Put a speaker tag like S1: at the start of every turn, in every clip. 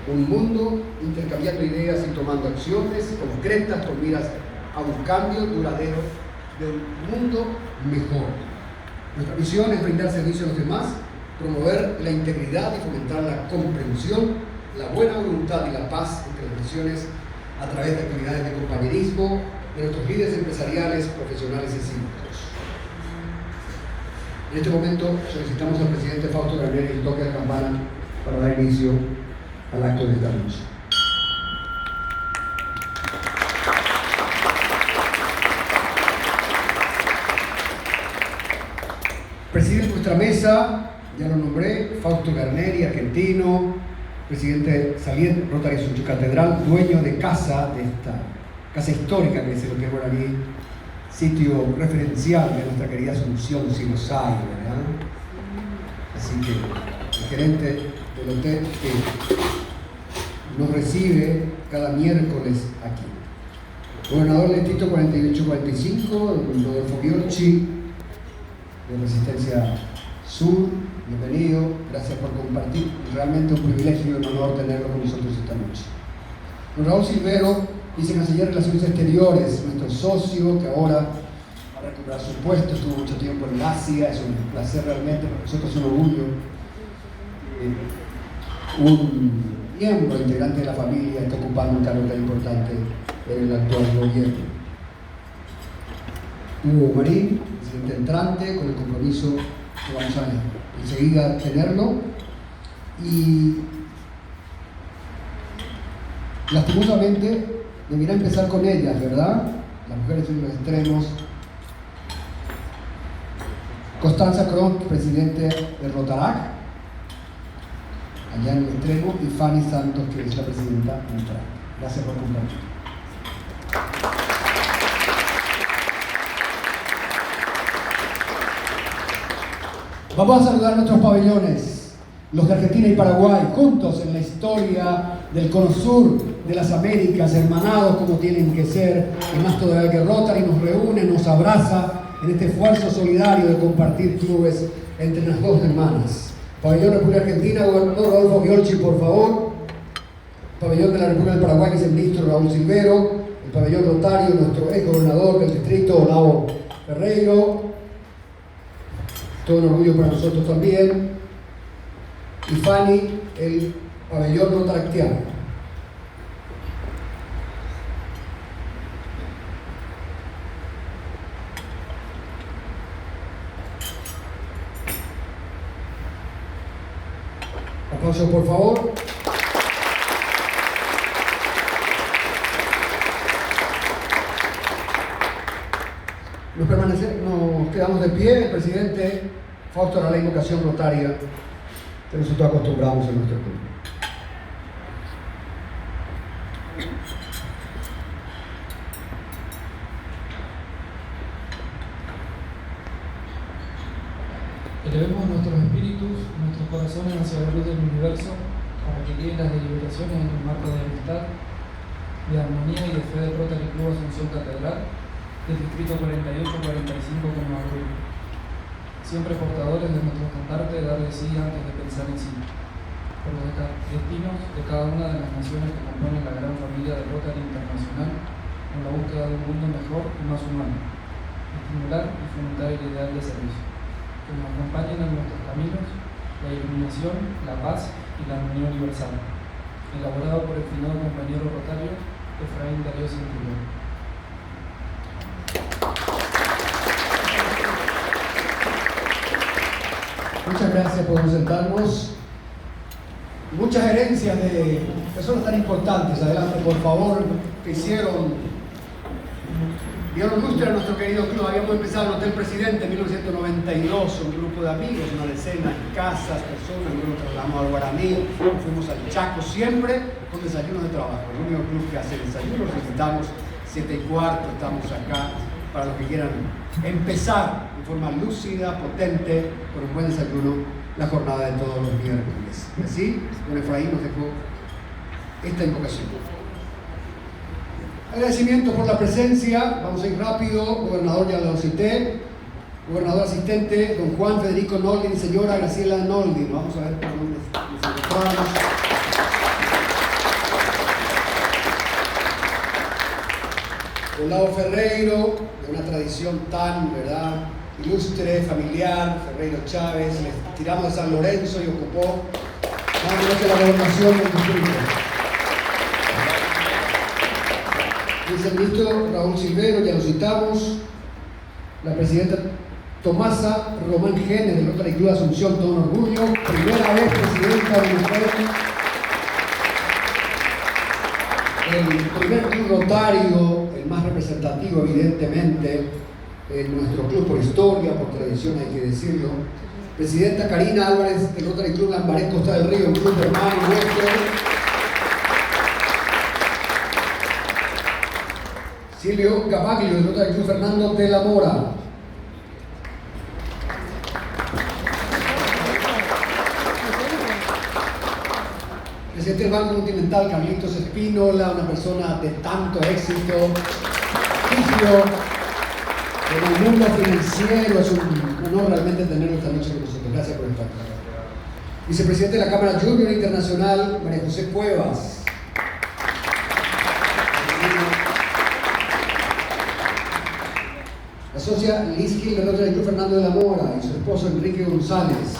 S1: un mundo intercambiando ideas y tomando acciones concretas con miras a un cambio duradero de un mundo mejor. Nuestra misión es brindar servicio a los demás, promover la integridad y fomentar la comprensión, la buena voluntad y la paz entre las naciones a través de actividades de compañerismo de nuestros líderes empresariales, profesionales y cívicos. En este momento solicitamos al presidente Fausto Garneri el toque de campana para dar inicio al acto de esta noche. Preside nuestra mesa, ya lo nombré, Fausto Garneri, argentino, presidente saliente, Rotary Asunción Catedral, dueño de casa, de esta casa histórica que es el Hotel Guaraní, sitio referencial de nuestra querida Asunción, si los hay, ¿verdad? Así que el gerente del hotel que nos recibe cada miércoles aquí. Gobernador del Distrito 4845, Rodolfo Giorgi, de Resistencia Sur, bienvenido, gracias por compartir, realmente un privilegio y un honor tenerlo con nosotros esta noche. Don Raúl Silvero, vicecanciller de Relaciones Exteriores, nuestro socio que ahora va a recuperar su puesto, estuvo mucho tiempo en Asia, es un placer realmente, para nosotros es un orgullo. Un miembro integrante de la familia está ocupando un cargo tan importante en el actual gobierno. Hugo Marín, presidente entrante, con el compromiso que vamos a enseguida tenerlo. Y lastimosamente debería empezar con ellas, ¿verdad? Las mujeres en los extremos. Constanza Cron, presidente de Rotarac, allá en el extremo, y Fanny Santos, que es la presidenta neutral. Gracias por compartir. Vamos a saludar nuestros pabellones, los de Argentina y Paraguay, juntos en la historia del Cono Sur de las Américas, hermanados como tienen que ser, y más todavía que Rotary nos reúne, nos abraza en este esfuerzo solidario de compartir clubes entre las dos hermanas. Pabellón República Argentina, gobernador Rodolfo Giorgi, por favor. Pabellón de la República del Paraguay, viceministro Raúl Silvero. El pabellón Rotario, nuestro ex gobernador del distrito, Olavo Ferreiro. Todo un orgullo para nosotros también. Y Fanny, el pabellón rotaractiano. Aplausos, por favor. Nos quedamos de pie. El presidente Fausto hará la invocación rotaria que nosotros acostumbramos en nuestro club.
S2: Elevemos nuestros espíritus, nuestros corazones hacia la luz del universo, para que guíen las deliberaciones en un marco de amistad, de armonía y de fe del Rotary Club Asunción Catedral, del Distrito 48-45 con Madrid. Siempre portadores de nuestro estandarte de dar de sí antes de pensar en sí, por los destinos de cada una de las naciones que componen la gran familia del Rotary Internacional, con la búsqueda de un mundo mejor y más humano, estimular y fomentar el ideal de servicio, que nos acompañen en nuestros caminos, la iluminación, la paz y la armonía universal, elaborado por el finado compañero rotario Efraín Darío Centurión.
S1: Muchas gracias por sentarnos. Muchas herencias de personas tan importantes, adelante por favor, que dieron lustre a nuestro querido club. Habíamos empezado en el Hotel Presidente en 1992, un grupo de amigos, una decena de casas, personas, luego nos trasladamos al Guaraní, fuimos al Chaco, siempre con desayunos de trabajo. El único club que hace desayunos, visitamos 7:15, estamos acá para los que quieran empezar de forma lúcida, potente, con un buen desayuno, la jornada de todos los miércoles. Y así, don Efraín nos dejó esta invocación. Agradecimiento por la presencia, vamos a ir rápido, gobernador ya lo cité, gobernador asistente, don Juan Federico Noldin y señora Graciela Noldin. Vamos a ver por dónde nos encontramos. Olavo Ferreiro, de una tradición tan, ¿verdad?, ilustre, familiar, Ferreiro Chávez, le tiramos de San Lorenzo y ocupó nada menos que la gobernación del distrito. Viceministro Raúl Silvero, ya lo citamos. La presidenta Tomasa Román Genes del Rotary Club Asunción, todo un orgullo. Primera vez presidenta de mujer. El primer club rotario, el más representativo evidentemente, en nuestro club por historia, por tradición hay que decirlo. Presidenta Karina Álvarez del Rotary Club Lambaré Costa del Río, un club hermano nuestro. Silvio Gabaglio del Rotary Club Fernando de la Mora. Presidente del Banco Continental, Carlitos Espínola, una persona de tanto éxito, prestigio en el mundo financiero. Es un honor realmente tenerlo esta noche con nosotros. Gracias por estar acá. Vicepresidente de la Cámara Junior Internacional, María José Cuevas. La socia Liz Gil del Rotary Club Fernando de la Mora y su esposo Enrique González.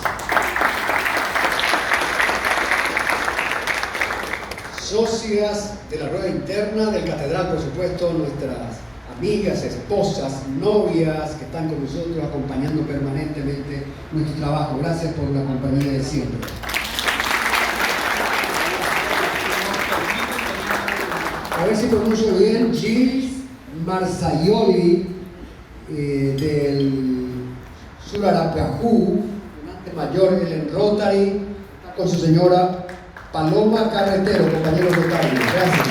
S1: Socias de la rueda interna del Catedral, por supuesto, nuestras amigas, esposas, novias que están con nosotros acompañando permanentemente nuestro trabajo. Gracias por la compañía de siempre. A ver si pronuncio bien, Gilles Marsaioli del Surarapiajú, mayor en Rotary, con su señora Paloma Carretero, compañero Rotary. Gracias.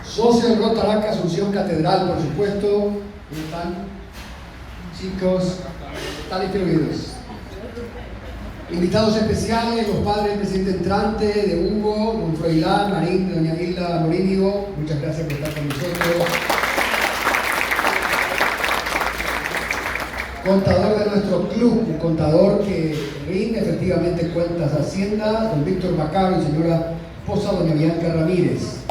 S1: Socio del Rotarac Asunción Catedral, por supuesto. ¿Cómo están? Chicos, están distribuidos. Invitados especiales, los padres del presidente entrante, de Hugo, don Froilán, Marín, doña Hilda Morínigo. Muchas gracias por estar con nosotros. Contador de nuestro club, un contador que rinde efectivamente cuentas a Hacienda, don Víctor Bacaro y señora esposa, doña Bianca Ramírez.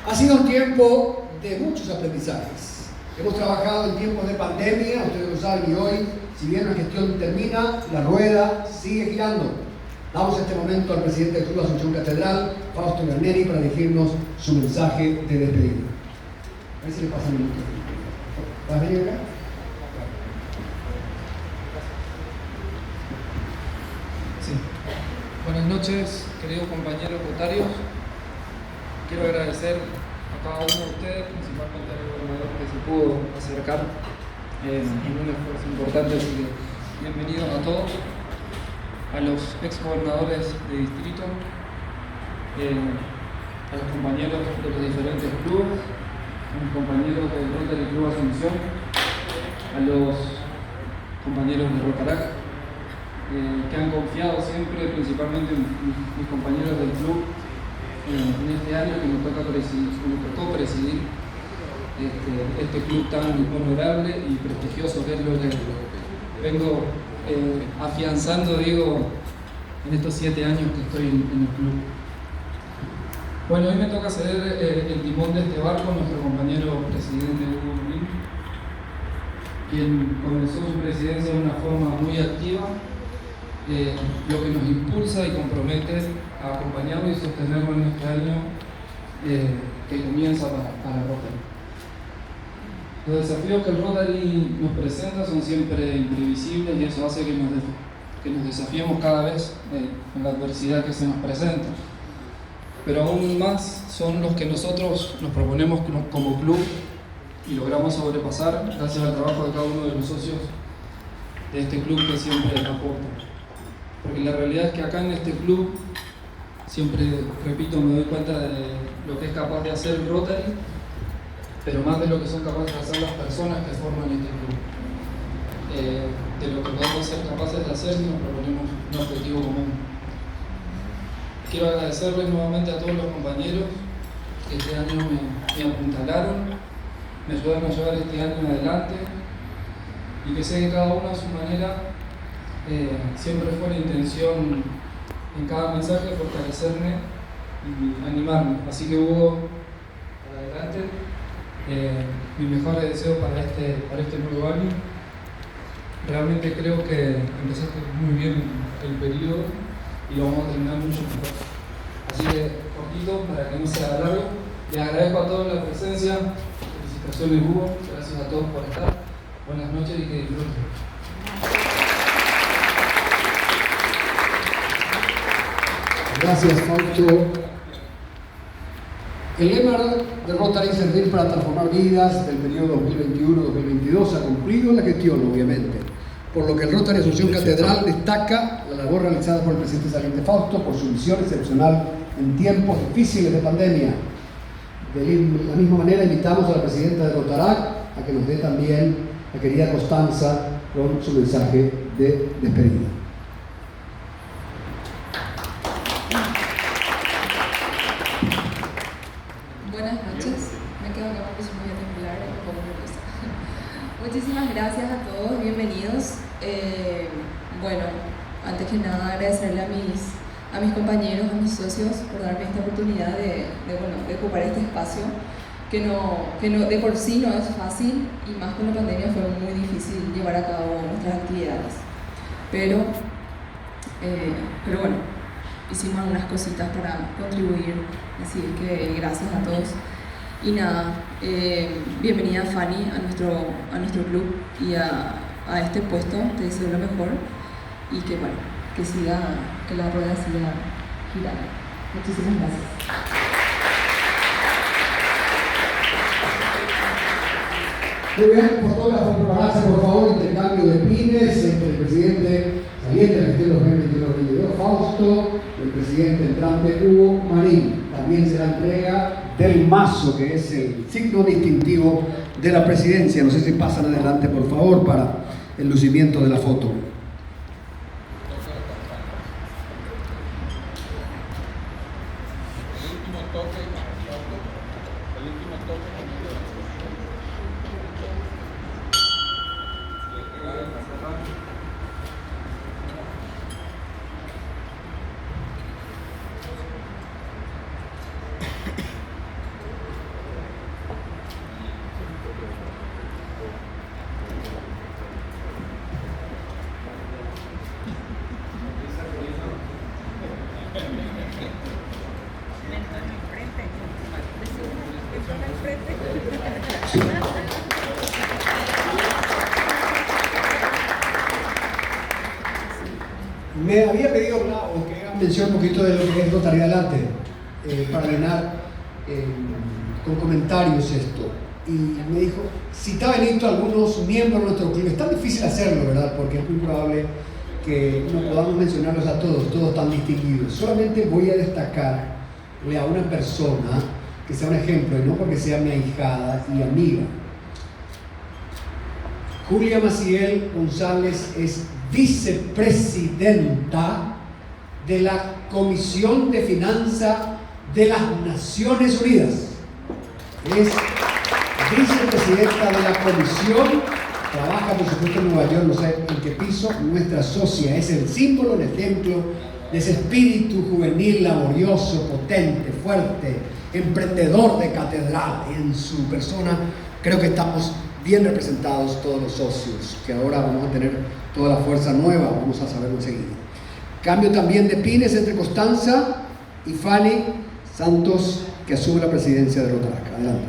S1: Ha sido un tiempo de muchos aprendizajes. Hemos trabajado en tiempos de pandemia, ustedes lo saben, y hoy, si bien la gestión termina, la rueda sigue girando. Damos este momento al presidente del Club Asunción Catedral, Fausto Garneri, para dirigirnos su mensaje de despedida. A ver si le pasa un minuto. ¿Vas a venir acá?
S2: Sí. Buenas noches, queridos compañeros rotarios. Quiero agradecer a cada uno de ustedes, principalmente al gobernador que se pudo acercar en un esfuerzo importante. Así que bienvenidos a todos, a los ex gobernadores de distrito, a los compañeros de los diferentes clubes, a los compañeros del Rotary Club Asunción, a los compañeros de Rotarac, que han confiado siempre, principalmente en mis compañeros del club, en este año que nos tocó presidir este club tan honorable y prestigioso que es lo que vengo afianzando, digo, en estos 7 años que estoy en el club. Bueno, hoy me toca ceder el timón de este barco a nuestro compañero presidente Hugo Morín, quien comenzó su presidencia de una forma muy activa, lo que nos impulsa y compromete a acompañarlo y sostenerlo en este año que comienza para Rotary. Los desafíos que el Rotary nos presenta son siempre imprevisibles y eso hace que nos desafiemos cada vez en la adversidad que se nos presenta. Pero aún más son los que nosotros nos proponemos como club y logramos sobrepasar gracias al trabajo de cada uno de los socios de este club que siempre aportan. Porque la realidad es que acá en este club, siempre, repito, me doy cuenta de lo que es capaz de hacer el Rotary, pero más de lo que son capaces de hacer las personas que forman este club. De lo que podemos ser capaces de hacer si nos proponemos un objetivo común. Quiero agradecerles nuevamente a todos los compañeros que este año me apuntalaron, me ayudaron a llevar este año adelante y que sé que cada uno a su manera siempre fue la intención en cada mensaje, fortalecerme y animarme. Así que Hugo, para adelante, mi mejor deseo para este nuevo año. Realmente creo que empezaste muy bien el periodo y lo vamos a terminar mucho mejor. Así que, cortito, para que no sea largo, les agradezco a todos la presencia. Felicitaciones, Hugo. Gracias a todos por estar. Buenas noches y que disfruten.
S1: Gracias, Fausto. El lema de Rotary es servir para transformar vidas del periodo 2021-2022 se ha cumplido en la gestión, obviamente. Por lo que el Rotary Asunción Catedral destaca la labor realizada por el presidente saliente Fausto por su misión excepcional en tiempos difíciles de pandemia. De la misma manera, invitamos a la presidenta de Rotarac a que nos dé también la querida Constanza con su mensaje de despedida.
S3: Buenas noches, me quedo acá porque soy muy temblar y un poco nerviosa. Muchísimas gracias a todos, bienvenidos. Bueno, antes que nada agradecerle a mis compañeros, a mis socios por darme esta oportunidad de ocupar este espacio que de por sí no es fácil y más con la pandemia fue muy difícil llevar a cabo nuestras actividades. Pero bueno, hicimos algunas cositas para contribuir, así que gracias a todos. Y nada, bienvenida Fanny a nuestro club y a este puesto, te deseo lo mejor y que la rueda siga girando. Muchísimas gracias.
S1: Muy bien, fotógrafo, prepararse por favor, intercambio de pines entre el presidente saliente de la gestión 2021-2022, Fausto, el presidente entrante Hugo Marín. También será entrega del mazo, que es el signo distintivo de la presidencia. No sé si pasan adelante, por favor, para el lucimiento de la foto. Me había pedido que haga mención un poquito de lo que es Rotary Adelante, para llenar con comentarios esto. Y me dijo, citaba Benito a algunos miembros de nuestro club. Es tan difícil hacerlo, ¿verdad? Porque es muy probable que no podamos mencionarlos a todos tan distinguidos. Solamente voy a destacarle a una persona que sea un ejemplo, y no porque sea mi ahijada y amiga. Julia Maciel González es vicepresidenta de la Comisión de Finanza de las Naciones Unidas. Es vicepresidenta de la comisión, trabaja por supuesto en Nueva York, no sé en qué piso. Nuestra socia es el símbolo, el ejemplo de ese espíritu juvenil, laborioso, potente, fuerte, emprendedor de catedral. En su persona creo que estamos bien representados todos los socios, que ahora vamos a tener toda la fuerza nueva, vamos a saberlo enseguida. Cambio también de pines entre Constanza y Fanny Santos, que asume la presidencia de Rotarac. Adelante.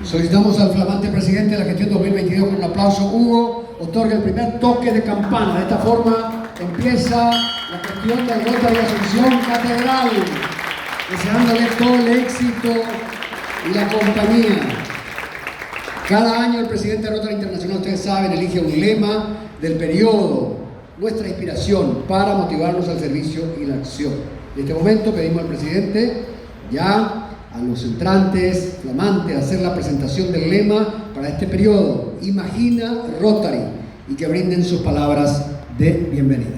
S1: Solicitamos al flamante presidente de la gestión 2022 con un aplauso. Hugo, otorga el primer toque de campana. De esta forma empieza la gestión del Rotary Asunción Catedral, deseándole todo el éxito y la compañía. Cada año el presidente de Rotary Internacional, ustedes saben, elige un lema del periodo, nuestra inspiración para motivarnos al servicio y la acción. En este momento pedimos al presidente ya a los entrantes flamantes a hacer la presentación del lema para este periodo. Imagina Rotary, y que brinden sus palabras de bienvenida.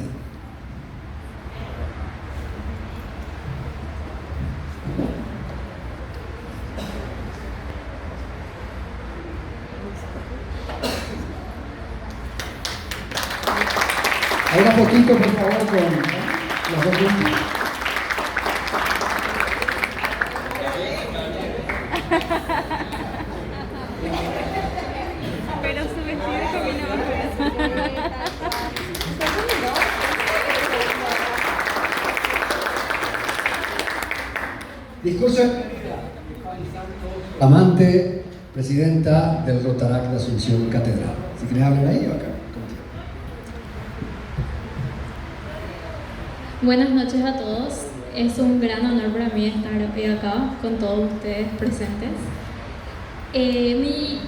S1: Ahora poquito, por favor, con los dos grupos.
S4: Pero su vestido combinaba con
S1: Discurso amante, presidenta del Rotaract de Asunción Catedral. Si quieres hablar ahí o acá.
S4: Buenas noches a todos. Es un gran honor para mí estar hoy acá con todos ustedes presentes. Mi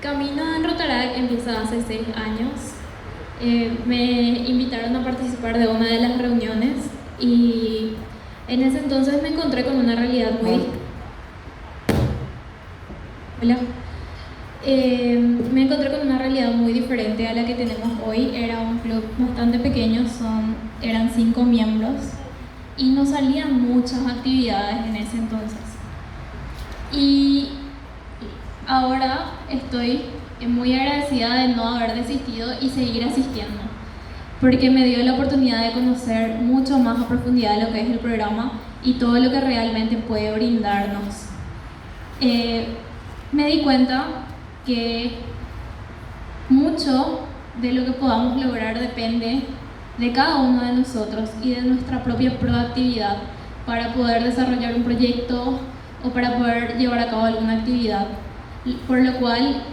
S4: camino en Rotaract empieza hace 6 años. Me invitaron a participar de una de las reuniones y en ese entonces me encontré con una realidad muy... Hola. Me encontré con una realidad muy diferente a la que tenemos hoy. Era un club bastante pequeño, eran 5 miembros y no salían muchas actividades en ese entonces. Y ahora estoy muy agradecida de no haber desistido y seguir asistiendo, porque me dio la oportunidad de conocer mucho más a profundidad lo que es el programa y todo lo que realmente puede brindarnos. Me di cuenta que mucho de lo que podamos lograr depende de cada uno de nosotros y de nuestra propia proactividad para poder desarrollar un proyecto o para poder llevar a cabo alguna actividad. Por lo cual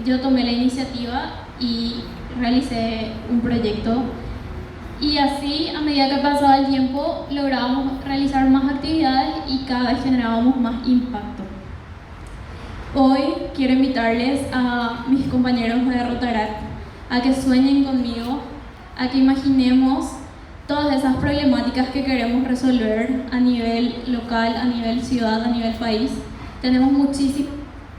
S4: yo tomé la iniciativa y realicé un proyecto, y así a medida que pasaba el tiempo lográbamos realizar más actividades y cada vez generábamos más impacto. Hoy quiero invitarles a mis compañeros de Rotaract a que sueñen conmigo, a que imaginemos todas esas problemáticas que queremos resolver a nivel local, a nivel ciudad, a nivel país. Tenemos muchísimo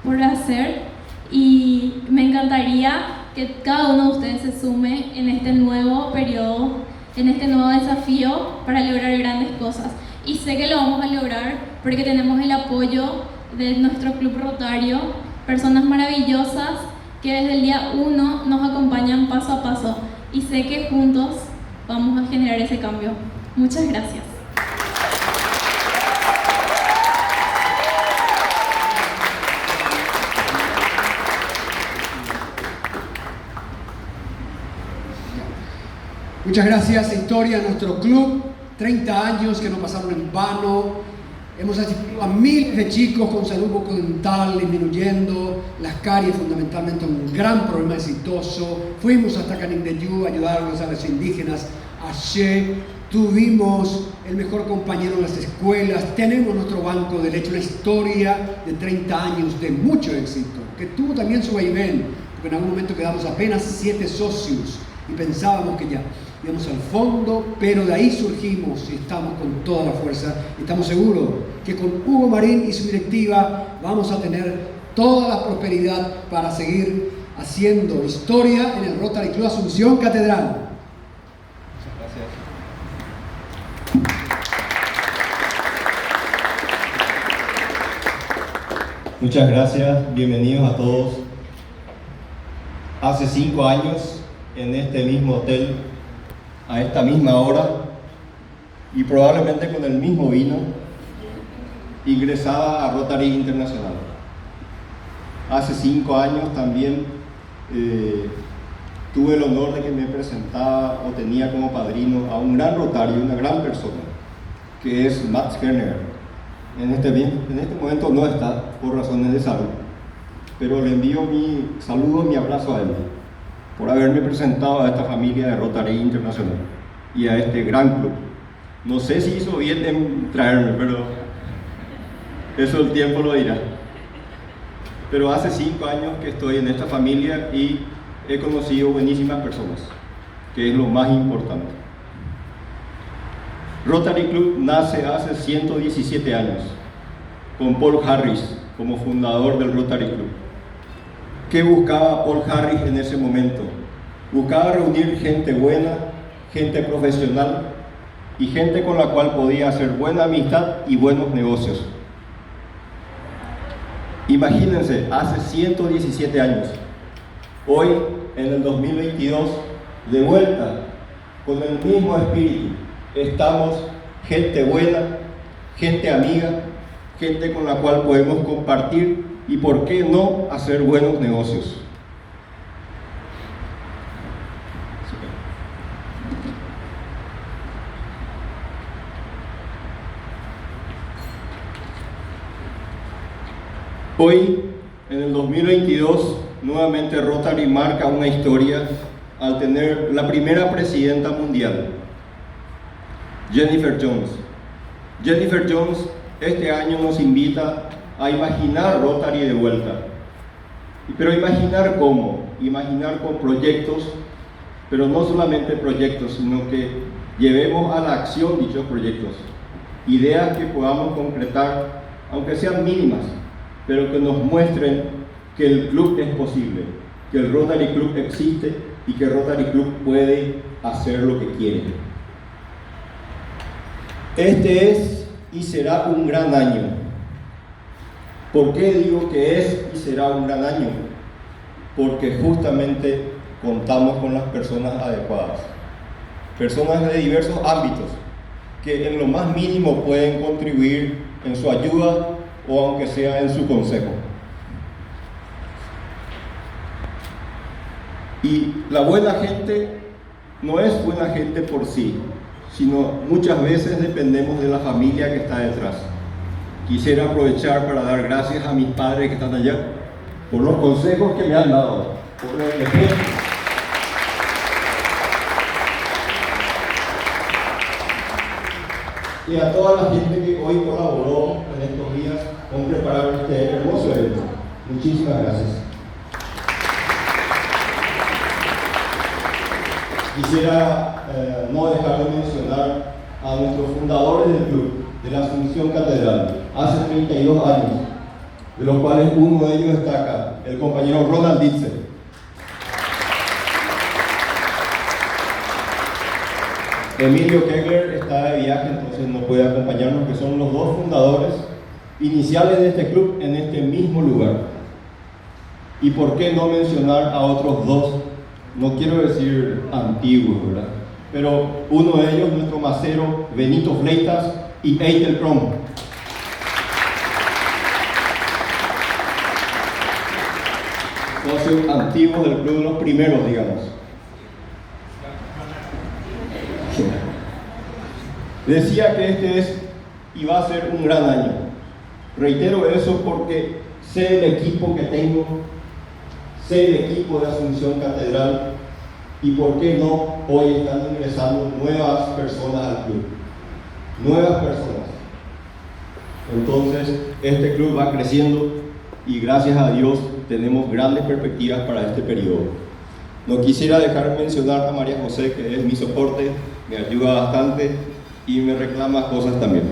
S4: por hacer y me encantaría que cada uno de ustedes se sume en este nuevo periodo, en este nuevo desafío para lograr grandes cosas. Y sé que lo vamos a lograr porque tenemos el apoyo de nuestro club rotario, personas maravillosas que desde el día 1 nos acompañan paso a paso, y sé que juntos vamos a generar ese cambio. Muchas gracias.
S1: Muchas gracias, Historia, nuestro club. 30 años que no pasaron en vano. Hemos asistido a miles de chicos con salud bucodental disminuyendo, las caries fundamentalmente un gran problema exitoso. Fuimos hasta Canindeyú a ayudar a los áreas indígenas, a She, tuvimos el mejor compañero en las escuelas, tenemos nuestro banco de leche, una historia de 30 años de mucho éxito, que tuvo también su vaivén, porque en algún momento quedamos apenas 7 socios y pensábamos que ya íbamos al fondo, pero de ahí surgimos y estamos con toda la fuerza. Estamos seguros que con Hugo Marín y su directiva vamos a tener toda la prosperidad para seguir haciendo historia en el Rotary Club Asunción Catedral.
S5: Muchas gracias, bienvenidos a todos. Hace 5 años, en este mismo hotel, a esta misma hora, y probablemente con el mismo vino, ingresaba a Rotary Internacional. Hace 5 años también tuve el honor de que me presentaba o tenía como padrino a un gran rotario, una gran persona, que es Max Herner. En este momento no está por razones de salud, pero le envío mi saludo y mi abrazo a él por haberme presentado a esta familia de Rotary Internacional y a este gran club. No sé si hizo bien en traerme, pero eso el tiempo lo dirá. Pero hace 5 años que estoy en esta familia y he conocido buenísimas personas, que es lo más importante. Rotary Club nace hace 117 años, con Paul Harris como fundador del Rotary Club. ¿Qué buscaba Paul Harris en ese momento? Buscaba reunir gente buena, gente profesional y gente con la cual podía hacer buena amistad y buenos negocios. Imagínense, hace 117 años, hoy en el 2022, de vuelta, con el mismo espíritu, estamos gente buena, gente amiga, gente con la cual podemos compartir y, por qué no, hacer buenos negocios. Hoy, en el 2022, nuevamente Rotary marca una historia al tener la primera presidenta mundial, Jennifer Jones. Jennifer Jones este año nos invita a imaginar Rotary de vuelta. Pero imaginar cómo, imaginar con proyectos, pero no solamente proyectos, sino que llevemos a la acción dichos proyectos. Ideas que podamos concretar, aunque sean mínimas, pero que nos muestren que el club es posible, que el Rotary Club existe y que Rotary Club puede hacer lo que quiere. Este es y será un gran año. ¿Por qué digo que es y será un gran año? Porque justamente contamos con las personas adecuadas, personas de diversos ámbitos que en lo más mínimo pueden contribuir en su ayuda o aunque sea en su consejo. Y la buena gente no es buena gente por sí, sino muchas veces dependemos de la familia que está detrás. Quisiera aprovechar para dar gracias a mis padres que están allá por los consejos que me han dado, por el ejemplo. Y a toda la gente que hoy colaboró en estos días con preparar este hermoso evento. Muchísimas gracias. Quisiera no dejar de mencionar a nuestros fundadores del club, de la Asunción Catedral, hace 32 años, de los cuales uno de ellos está acá, el compañero Ronald Ditzel. Emilio Kegler está de viaje, entonces no puede acompañarnos, que son los dos fundadores iniciales de este club en este mismo lugar. Y por qué no mencionar a otros dos, no quiero decir antiguos, ¿verdad? Pero uno de ellos, nuestro macero Benito Fleitas y Eitel Krom. Socios antiguos del club, los primeros, digamos. Decía que este es y va a ser un gran año. Reitero eso porque sé el equipo que tengo, sé el equipo de Asunción Catedral y por qué no, hoy están ingresando nuevas personas al club. Nuevas personas. Entonces, este club va creciendo y gracias a Dios tenemos grandes perspectivas para este periodo. No quisiera dejar de mencionar a María José, que es mi soporte, me ayuda bastante y me reclama cosas también.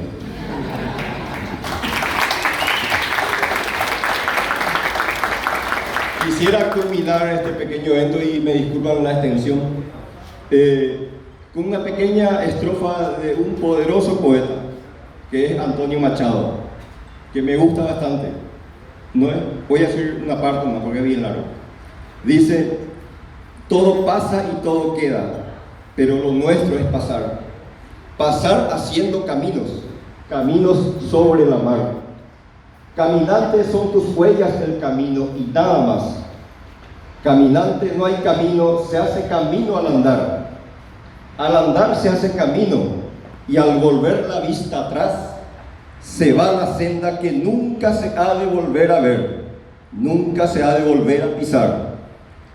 S5: Quisiera culminar este pequeño evento y me disculpan la extensión con una pequeña estrofa de un poderoso poeta que es Antonio Machado, que me gusta bastante. No es, voy a hacer una parte más porque es bien largo. Dice: todo pasa y todo queda, pero lo nuestro es pasar. Pasar haciendo caminos, caminos sobre la mar. Caminantes son tus huellas del camino y nada más. Caminante no hay camino, se hace camino al andar. Al andar se hace camino y al volver la vista atrás se va la senda que nunca se ha de volver a ver. nunca se ha de volver a pisar.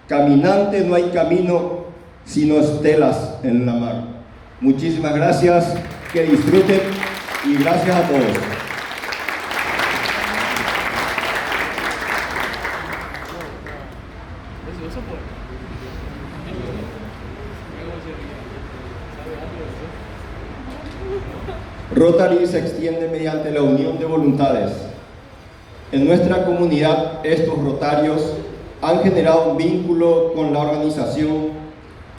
S5: Caminante no hay camino sino estelas en la mar. Muchísimas gracias, que disfruten y gracias a todos. Rotary se extiende mediante la unión de voluntades. En nuestra comunidad, estos rotarios han generado un vínculo con la organización,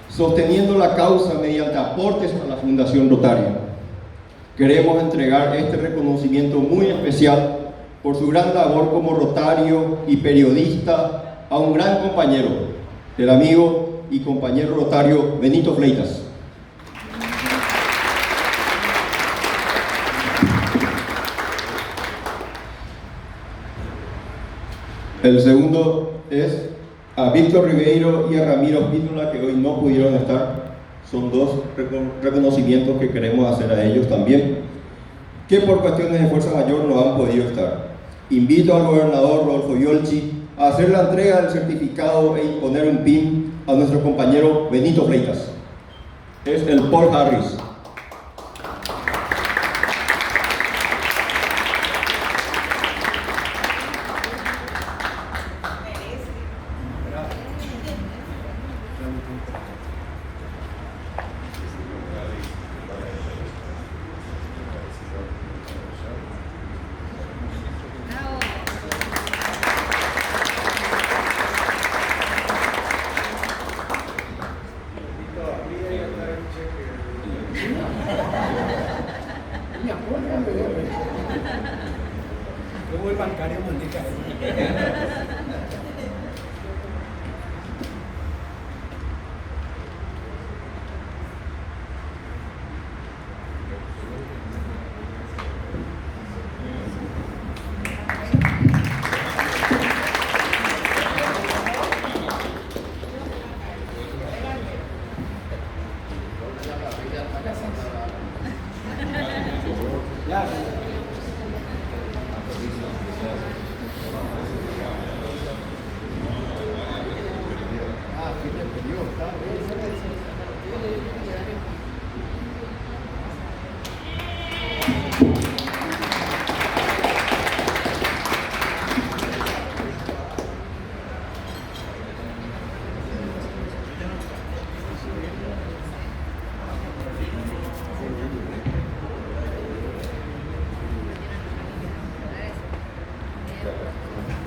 S5: sosteniendo la causa mediante aportes a la Fundación Rotaria. Queremos entregar este reconocimiento muy especial por su gran labor como rotario y periodista a un gran compañero, el amigo y compañero rotario Benito Fleitas. El segundo es a Víctor Ribeiro y a Ramiro Spínola, que hoy no pudieron estar. Son dos reconocimientos que queremos hacer a ellos también, que por cuestiones de fuerza mayor no han podido estar. Invito al gobernador Rodolfo Yolchi a hacer la entrega del certificado e imponer un pin a nuestro compañero Benito Fleitas. Es el Paul Harris.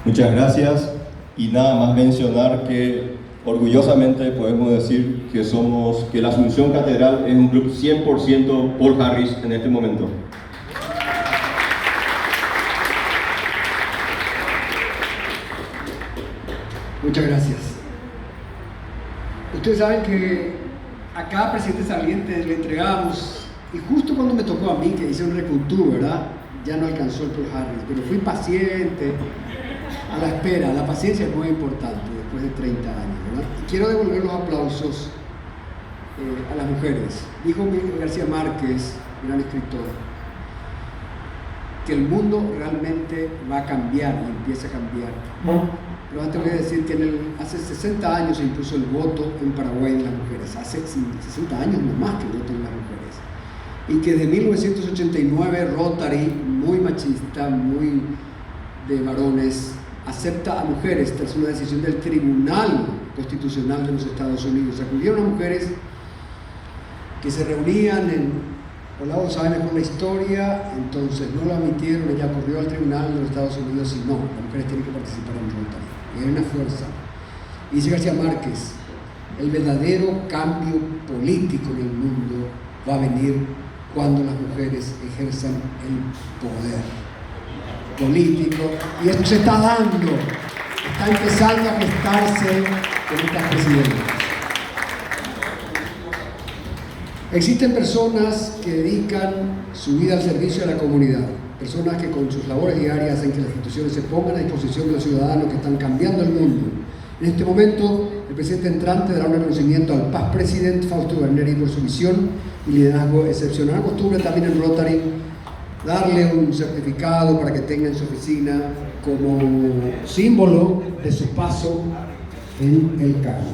S5: Muchas gracias, y nada más mencionar que orgullosamente podemos decir que la Asunción Catedral es un club 100% Paul Harris en este momento.
S1: Muchas gracias. Ustedes saben que a cada presidente saliente le entregamos, y justo cuando me tocó a mí, que hice un recultú, ¿verdad? Ya no alcanzó el Paul Harris, pero fui paciente, a la espera. La paciencia es muy importante después de 30 años, ¿verdad? Y quiero devolver los aplausos a las mujeres. Dijo Miguel García Márquez, gran escritor, que el mundo realmente va a cambiar y empieza a cambiar. Pero antes voy a decir que hace 60 años se impuso el voto en Paraguay en las mujeres. Hace 60 años no más que voten las mujeres. Y que de 1989 Rotary, muy machista, muy de varones, acepta a mujeres tras una decisión del Tribunal Constitucional de los Estados Unidos. Acudieron a mujeres que se reunían por lado saben mejor la historia, entonces no lo admitieron, ella corrió al Tribunal de los Estados Unidos y no, las mujeres tienen que participar en Rotary. Y hay una fuerza. Y dice García Márquez, el verdadero cambio político en el mundo va a venir cuando las mujeres ejerzan el poder político, y esto se está dando, está empezando a gestarse con estas presidentas. Existen personas que dedican su vida al servicio de la comunidad, personas que con sus labores diarias hacen que las instituciones se pongan a disposición de los ciudadanos que están cambiando el mundo. En este momento, el presidente entrante dará un reconocimiento al past president Fausto Guarneri por su visión y liderazgo excepcional. Costumbre también en Rotary darle un certificado para que tenga en su oficina como símbolo de su paso en el cargo.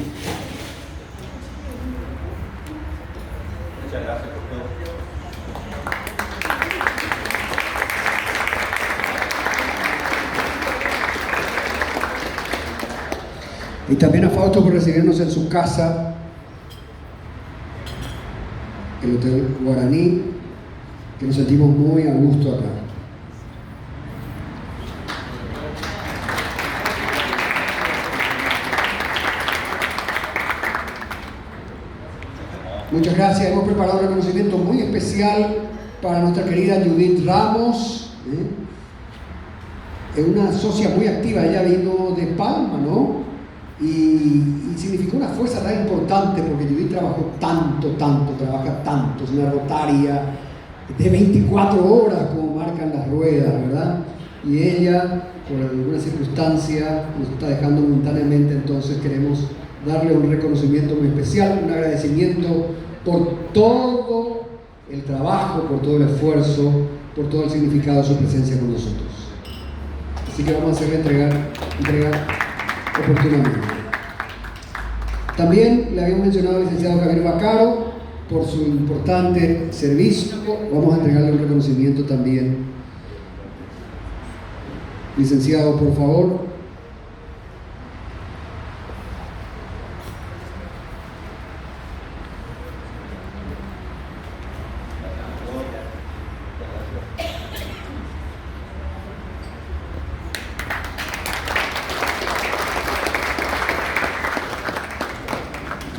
S5: Muchas gracias por todo.
S1: Y también a Fausto por recibirnos en su casa, el Hotel Guaraní, que nos sentimos muy a gusto acá. Muchas gracias. Hemos preparado un reconocimiento muy especial para nuestra querida Judith Ramos. Es una socia muy activa. Ella vino de Palma, ¿no? Y significó una fuerza tan importante porque Judith trabajó trabaja tanto. Es una rotaria de 24 horas, como marcan las ruedas, ¿verdad? Y ella, por alguna circunstancia, nos está dejando momentáneamente, entonces queremos darle un reconocimiento muy especial, un agradecimiento por todo el trabajo, por todo el esfuerzo, por todo el significado de su presencia con nosotros. Así que vamos a hacerle entregar oportunamente. También le habíamos mencionado al licenciado Javier Bacaro por su importante servicio. Vamos a entregarle un reconocimiento también. Licenciado, por favor.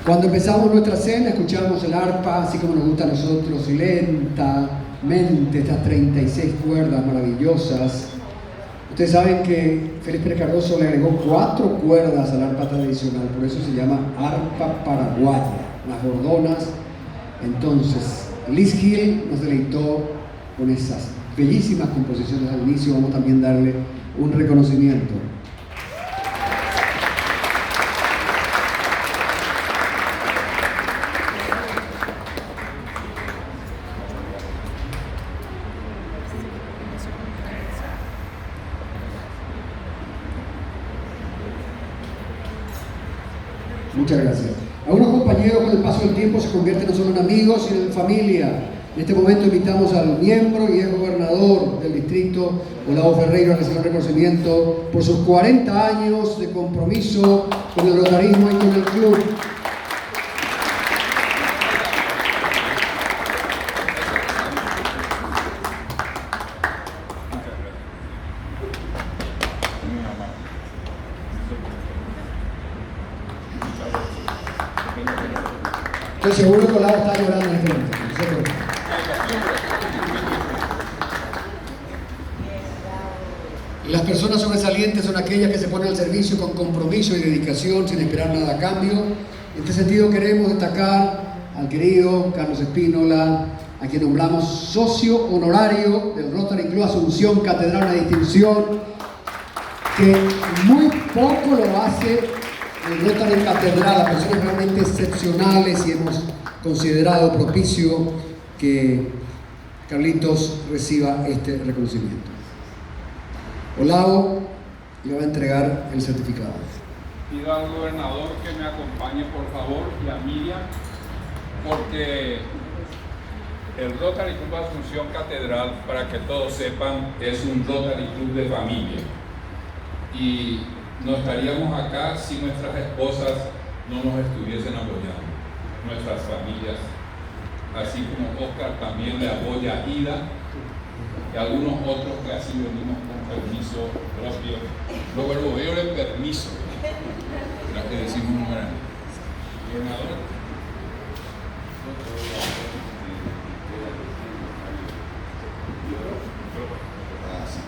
S1: Cuando empezamos nuestra cena, escuchamos el arpa, así como nos gusta a nosotros, y lentamente, estas 36 cuerdas maravillosas. Ustedes saben que Félix Pérez Cardoso le agregó 4 cuerdas al arpa tradicional, por eso se llama arpa paraguaya, las gordonas. Entonces, Liz Hill nos deleitó con esas bellísimas composiciones al inicio. Vamos también a darle un reconocimiento. Muchas gracias. Algunos compañeros con el paso del tiempo se convierten no solo en amigos, sino en familia. En este momento invitamos al miembro y ex gobernador del distrito, Olavo Ferreira, a recibir un reconocimiento por sus 40 años de compromiso con el rotarismo y con el club. Estoy seguro que Olavo está llorando en este momento. Las personas sobresalientes son aquellas que se ponen al servicio con compromiso y dedicación sin esperar nada a cambio. En este sentido queremos destacar al querido Carlos Espínola, a quien nombramos socio honorario del Rotary Club Asunción Catedral, una distinción que muy poco lo hace el Rotary Catedral, a personas realmente excepcionales, y hemos considerado propicio que Carlitos reciba este reconocimiento. Olavo le va a entregar el certificado.
S6: Pido al gobernador que me acompañe, por favor, y a Miriam, porque el Rotary Club Asunción Catedral, para que todos sepan, es un Rotary Club de familia. Y no estaríamos acá si nuestras esposas no nos estuviesen apoyando, nuestras familias. Así como Oscar también le apoya a Ida y algunos otros que así venimos con permiso propio. Luego veo el permiso, la que decimos no era. Gobernador.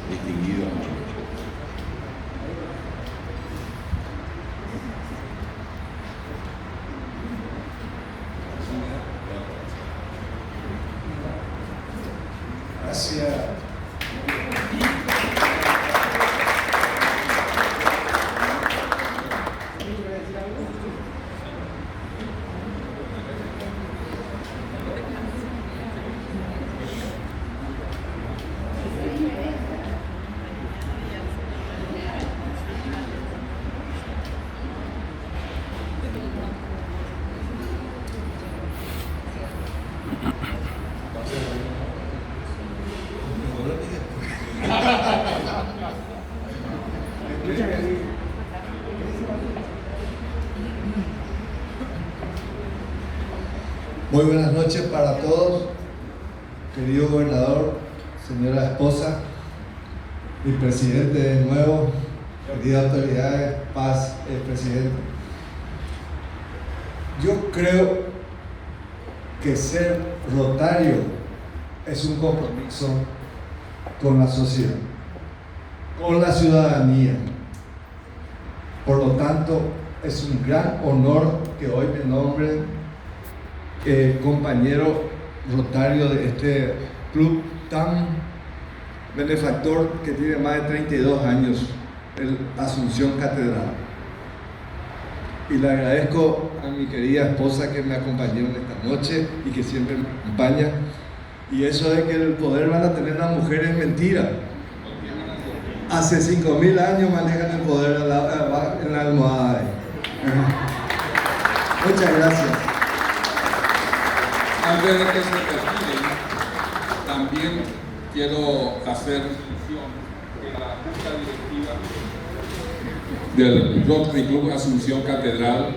S5: Distinguido.
S1: Gracias.
S7: Muy buenas noches para todos, querido gobernador, señora esposa, mi presidente de nuevo, queridas autoridades, paz, el presidente. Yo creo que ser rotario es un compromiso con la sociedad, con la ciudadanía. Por lo tanto, es un gran honor que hoy me nombren compañero rotario de este club tan benefactor que tiene más de 32 años, el Asunción Catedral. Y le agradezco a mi querida esposa que me acompañó en esta noche y que siempre me acompaña. Y eso de que el poder van a tener las mujeres es mentira. Hace 5.000 años manejan el poder en la almohada. Muchas gracias.
S6: Antes de que se retiren, también quiero hacer mención que la Junta Directiva del Rotary Club Asunción Catedral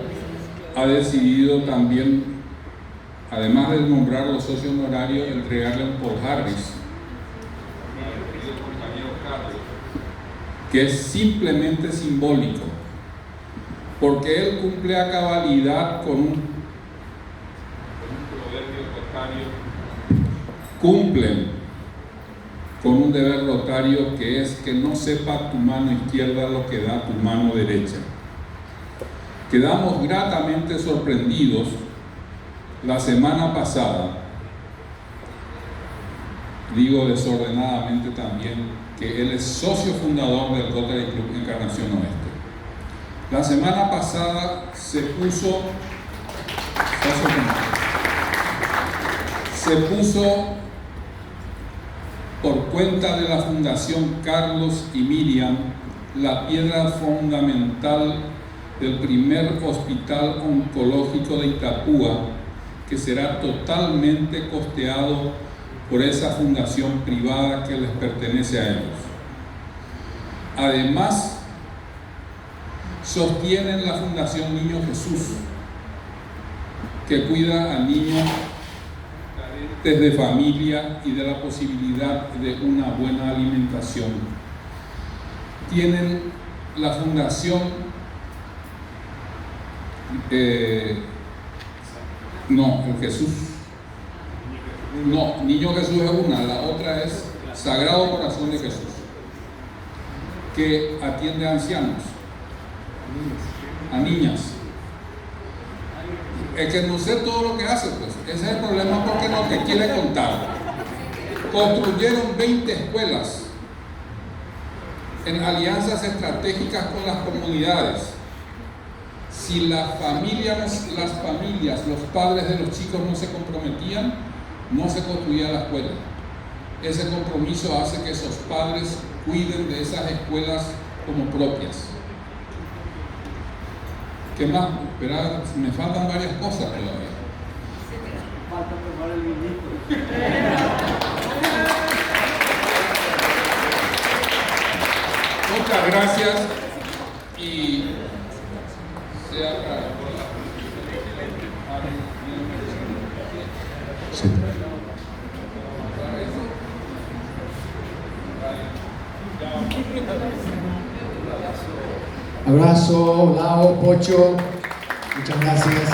S6: ha decidido también, además de nombrar los socios honorarios, entregarle un Paul Harris, mi querido compañero Carlos, que es simplemente simbólico, porque él cumple a cabalidad con un proverbio rotario, cumplen con un deber rotario que es que no sepa tu mano izquierda lo que da tu mano derecha. Quedamos gratamente sorprendidos la semana pasada, digo desordenadamente también, que él es socio fundador del Rotary Club Encarnación Oeste. La semana pasada se puso por cuenta de la Fundación Carlos y Miriam la piedra fundamental del primer hospital oncológico de Itapúa, que será totalmente costeado por esa fundación privada que les pertenece a ellos. Además, sostienen la Fundación Niño Jesús, que cuida a niños carentes de familia y de la posibilidad de una buena alimentación. Tienen la Fundación Niño Jesús es una, la otra es Sagrado Corazón de Jesús, que atiende a ancianos, a niñas. Es que no sé todo lo que hace, pues ese es el problema, porque no te quiere contar. Construyeron 20 escuelas en alianzas estratégicas con las comunidades. Si las familias, los padres de los chicos no se comprometían, no se construía la escuela. Ese compromiso hace que esos padres cuiden de esas escuelas como propias. ¿Qué más? Espera, me faltan varias cosas todavía. Falta tomar el vinito. Muchas gracias y sea
S1: Sí. Abrazo, Lau, Pocho, muchas gracias.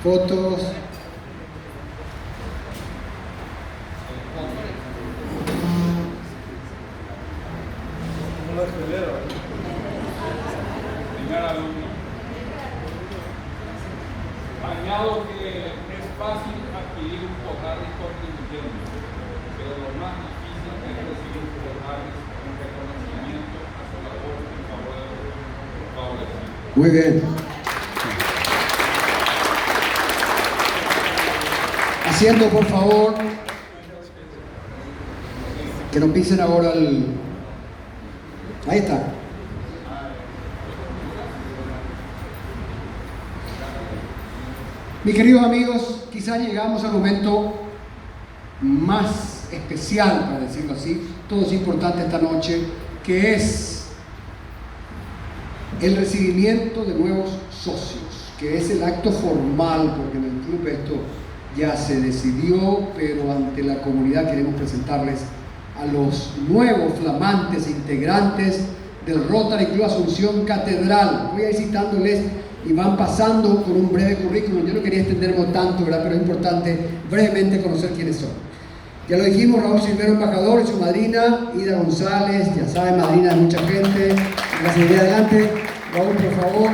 S1: Fotos.
S6: Primer alumno. Añado que es fácil adquirir un Pojarris contribuyendo, pero lo más difícil es recibir un Pojarris con reconocimiento a su labor en favor de los favorecidos.
S1: Muy bien. Haciendo, por favor, que no pisen ahora el... Ahí está. Mis queridos amigos, quizás llegamos al momento más especial, para decirlo así, todo es importante esta noche, que es el recibimiento de nuevos socios, que es el acto formal, porque en el club esto ya se decidió, pero ante la comunidad queremos presentarles a los nuevos flamantes integrantes del Rotary Club Asunción Catedral. Voy a ir citándoles y van pasando con un breve currículum. Yo no quería extenderme tanto, ¿verdad? Pero es importante brevemente conocer quiénes son. Ya lo dijimos, Raúl Silvero, embajador, y su madrina, Ida González, ya saben, madrina de mucha gente. Gracias, de adelante. Raúl, por favor.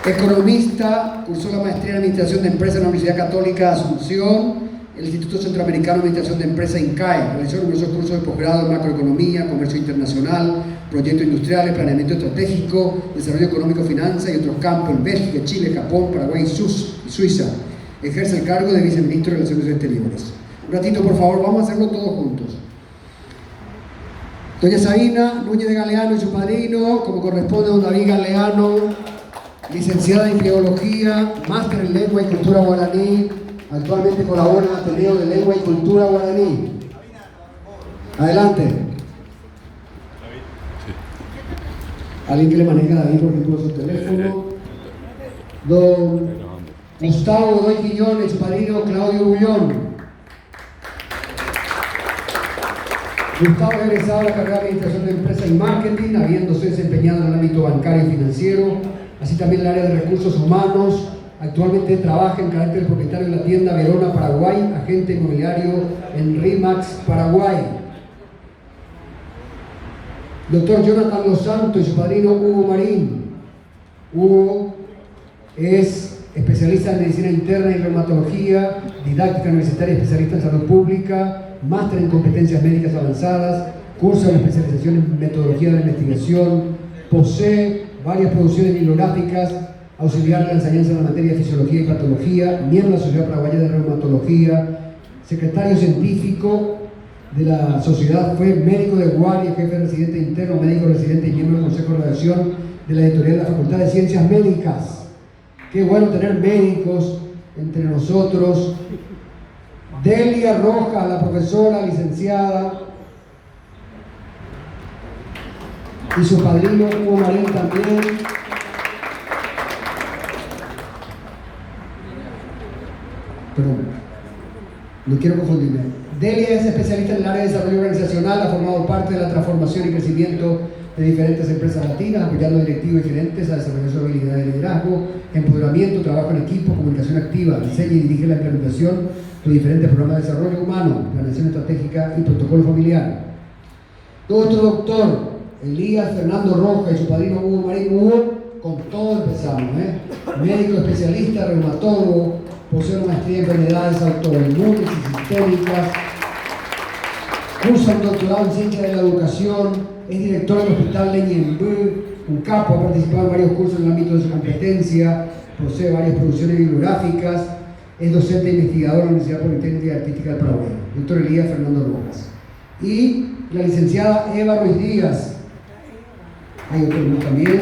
S1: Economista, cursó la maestría en Administración de Empresas en la Universidad Católica de Asunción, el Instituto Centroamericano de Administración de Empresas, INCAE. Realizó numerosos cursos de posgrado en macroeconomía, comercio internacional, proyectos industriales, planeamiento estratégico, desarrollo económico, finanzas y otros campos en Bélgica, Chile, Japón, Paraguay y Suiza. Ejerce el cargo de viceministro de Relaciones Exteriores. Un ratito, por favor, vamos a hacerlo todos juntos. Doña Sabina Núñez de Galeano y su padrino, como corresponde a don David Galeano, licenciada en Geología, máster en Lengua y Cultura Guaraní, actualmente colabora en el Ateneo de Lengua y Cultura Guaraní. Adelante. Alguien que le maneja a David, por ejemplo, su teléfono. Don Gustavo Godoy Quiñones, su padrino Claudio Bullón. Gustavo es egresado de la carrera de Administración de Empresas y Marketing, habiéndose desempeñado en el ámbito bancario y financiero, así también en el área de recursos humanos. Actualmente trabaja en carácter propietario de la tienda Verona, Paraguay, agente inmobiliario en RIMAX, Paraguay. Doctor Jonathan Los Santos y su padrino Hugo Marín. Hugo es especialista en medicina interna y reumatología, didáctica universitaria, especialista en salud pública, máster en competencias médicas avanzadas, cursa de especialización en metodología de la investigación, posee varias producciones bibliográficas, auxiliar de la enseñanza en la materia de fisiología y patología, miembro de la Sociedad Paraguaya de Reumatología, secretario científico de la sociedad, fue médico de guardia, jefe residente interno, médico residente y miembro del Consejo de Redacción de la editorial de la Facultad de Ciencias Médicas. Qué bueno tener médicos entre nosotros. Delia Rojas, la profesora, licenciada, y su padrino Hugo Marín también. Perdón, no quiero confundirme. Delia es especialista en el área de desarrollo organizacional, ha formado parte de la transformación y crecimiento de diferentes empresas latinas, apoyando a directivos y gerentes a desarrollar su habilidad de liderazgo, empoderamiento, trabajo en equipo, comunicación activa, diseña y dirige la implementación de diferentes programas de desarrollo humano, planeación estratégica y protocolo familiar. Otro doctor, Elías Fernando Rojas y su padrino Hugo Marín. Hugo, con todo empezamos, médico especialista, reumatólogo, posee una maestría en enfermedades autoinmunes y sistémicas, cursa un doctorado en ciencia de la educación, es director del Hospital Leñenbú, un capo, ha participado en varios cursos en el ámbito de su competencia, posee varias producciones bibliográficas, es docente e investigador en la Universidad Politécnica y Artística del Paraguay, doctor Elías Fernando Rojas. Y la licenciada Eva Ruiz Díaz, hay otro también,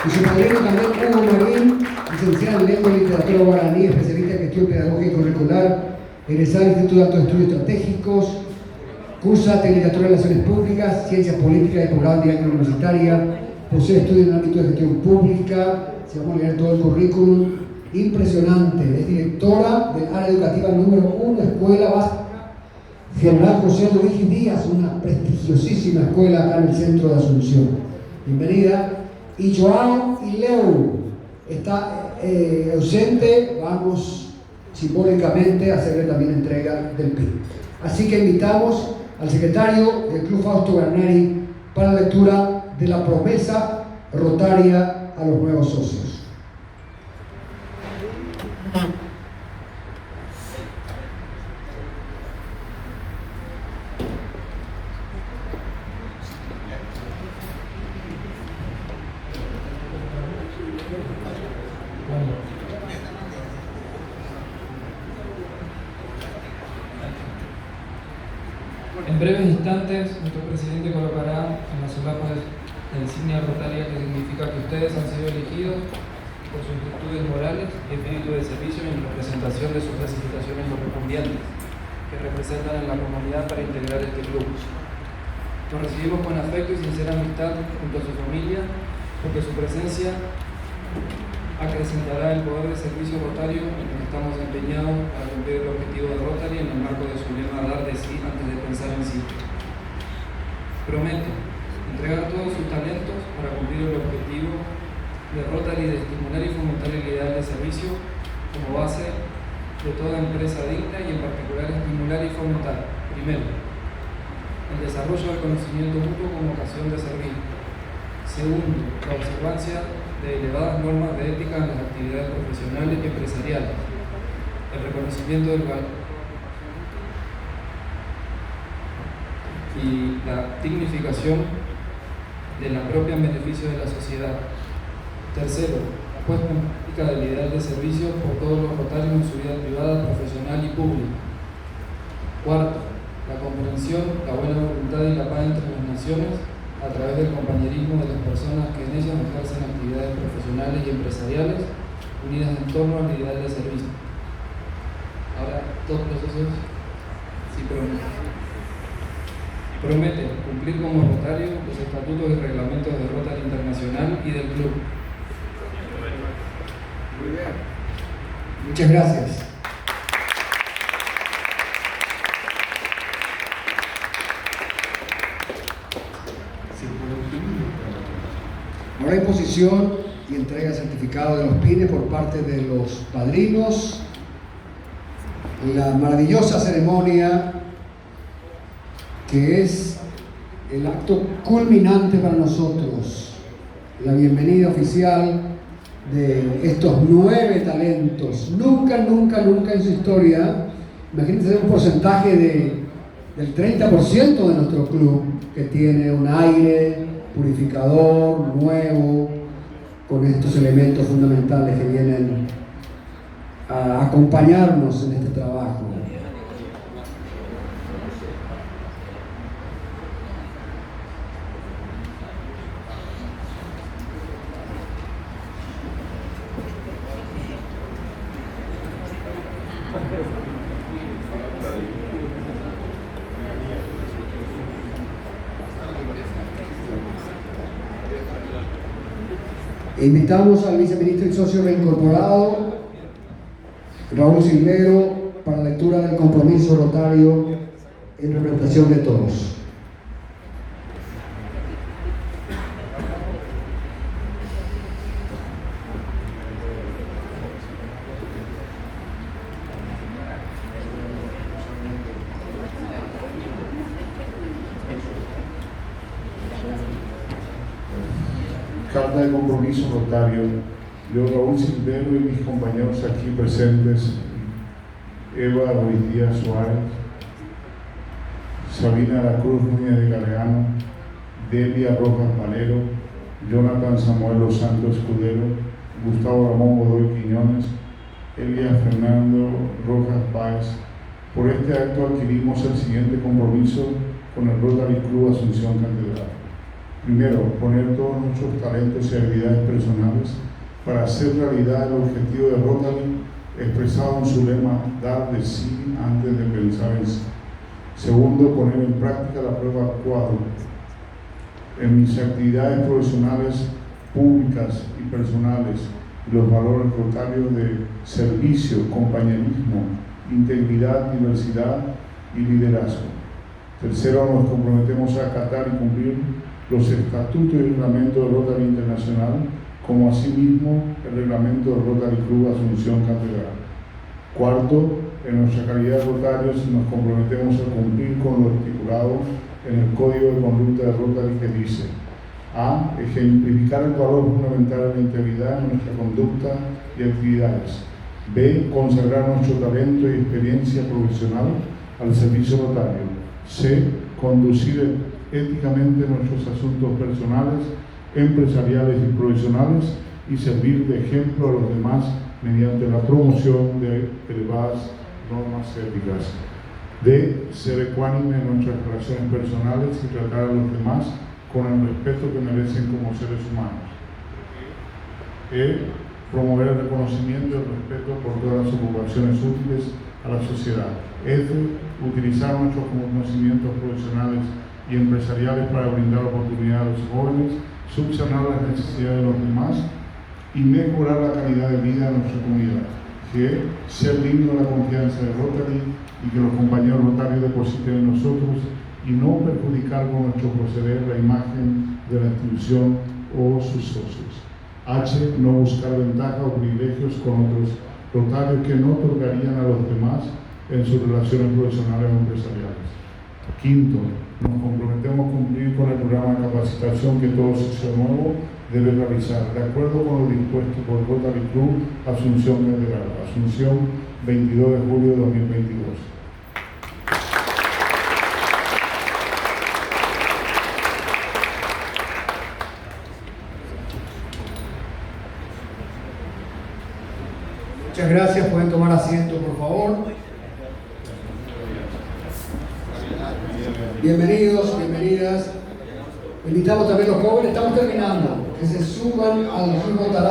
S1: y su padrino también Hugo Marín, licenciada en Lengua y Literatura Guaraní, especialista en gestión pedagógica y curricular, egresada del Instituto de Altos Estudios Estratégicos, cursa Tecnicatura en Relaciones Públicas, Ciencias Políticas y posgrado en Didáctica Universitaria, posee estudios en el ámbito de gestión pública. Si vamos a leer todo el currículum, impresionante. Es directora del área educativa número 1, Escuela Básica General José Luis Díaz, una prestigiosísima escuela acá en el centro de Asunción. Bienvenida. Y Joao y Leo está ausente, vamos simbólicamente a hacerle también entrega del PIB. Así que invitamos al secretario del Club Fausto Garneri para la lectura de la promesa rotaria a los nuevos socios.
S2: En breves instantes, nuestro presidente colocará en las solapas la insignia rotaria que significa que ustedes han sido elegidos por sus virtudes morales y espíritu de servicio en representación de sus clasificaciones correspondientes, que representan a la comunidad para integrar este club. Nos recibimos con afecto y sincera amistad junto a su familia porque su presencia acrecentará el poder de servicio rotario en el que estamos empeñados para cumplir el objetivo de Rotary en el marco de su lema dar de sí antes de pensar en sí. Promete entregar todos sus talentos para cumplir el objetivo de Rotary de estimular y fomentar el ideal de servicio como base de toda empresa digna y en particular estimular y fomentar, primero, el desarrollo del conocimiento mutuo con ocasión de servir. Segundo, la observancia de elevadas normas de ética en las actividades profesionales y empresariales. El reconocimiento del valor y la dignificación de la propia en beneficio de la sociedad. Tercero, la puesta en práctica del ideal de servicio por todos los rotarios en su vida privada, profesional y pública. Cuarto, la comprensión, la buena voluntad y la paz entre las naciones a través del compañerismo de las personas que en ellas ejercen actividades profesionales y empresariales unidas en torno al ideal de servicio. Ahora, dos procesos, sí, promete cumplir como rotario los estatutos y reglamentos de Rotary Internacional y del club.
S1: Muy bien. Muchas gracias. Ahora hay imposición y entrega de certificado de los pines por parte de los padrinos. La maravillosa ceremonia que es el acto culminante para nosotros, la bienvenida oficial de estos 9 talentos. Nunca en su historia, imagínense un porcentaje del 30% de nuestro club que tiene un aire purificador nuevo con estos elementos fundamentales que vienen a acompañarnos en este trabajo. Invitamos al viceministro y socio reincorporado, Raúl Silvero, para la lectura del compromiso rotario en representación de todos.
S8: Carta de compromiso rotario. Yo, Raúl Silvero, y mis compañeros aquí presentes, Eva Ruiz Díaz Suárez, Sabina de la Cruz Núñez de Galeano, Delia Rojas Valero, Jonathan Samuel Los Santos Escudero, Gustavo Ramón Godoy Quiñones, Elia Fernando Rojas Páez. Por este acto adquirimos el siguiente compromiso con el Rotary Club Asunción Catedral. Primero, poner todos nuestros talentos y habilidades personales para hacer realidad el objetivo de Rotary expresado en su lema, dar de sí antes de pensar en sí. Segundo, poner en práctica la prueba cuadro en mis actividades profesionales, públicas y personales, los valores rotarios de servicio, compañerismo, integridad, diversidad y liderazgo. Tercero, nos comprometemos a acatar y cumplir los estatutos y reglamentos de Rotary Internacional, como asimismo el reglamento de Rotary Club Asunción Catedral. Cuarto, en nuestra calidad de rotarios nos comprometemos a cumplir con lo estipulado en el Código de Conducta de Rotary, que dice: A. Ejemplificar el valor fundamental de la integridad en nuestra conducta y actividades. B. Consagrar nuestro talento y experiencia profesional al servicio rotario. C. Conducir éticamente nuestros asuntos personales, empresariales y profesionales y servir de ejemplo a los demás mediante la promoción de elevadas normas éticas. D. Ser ecuánime en nuestras relaciones personales y tratar a los demás con el respeto que merecen como seres humanos. E. Promover el reconocimiento y el respeto por todas las ocupaciones útiles a la sociedad. F. Utilizar nuestros conocimientos profesionales y empresariales para brindar oportunidades a los jóvenes, subsanar las necesidades de los demás y mejorar la calidad de vida de nuestra comunidad. Que ser digno de la confianza de Rotary y que los compañeros rotarios depositen en nosotros y no perjudicar con nuestro proceder la imagen de la institución o sus socios. H. No buscar ventajas o privilegios con otros rotarios que no otorgarían a los demás en sus relaciones profesionales o empresariales. Quinto, nos comprometemos a cumplir con el programa de capacitación que todo socio nuevo debe realizar, de acuerdo con lo dispuesto por Rotary Club Asunción Catedral, Asunción, 22 de julio de 2022.
S1: Muchas gracias, pueden tomar asiento por favor. Bienvenidos, bienvenidas. Invitamos también a los jóvenes, estamos terminando, que se suban al ritmo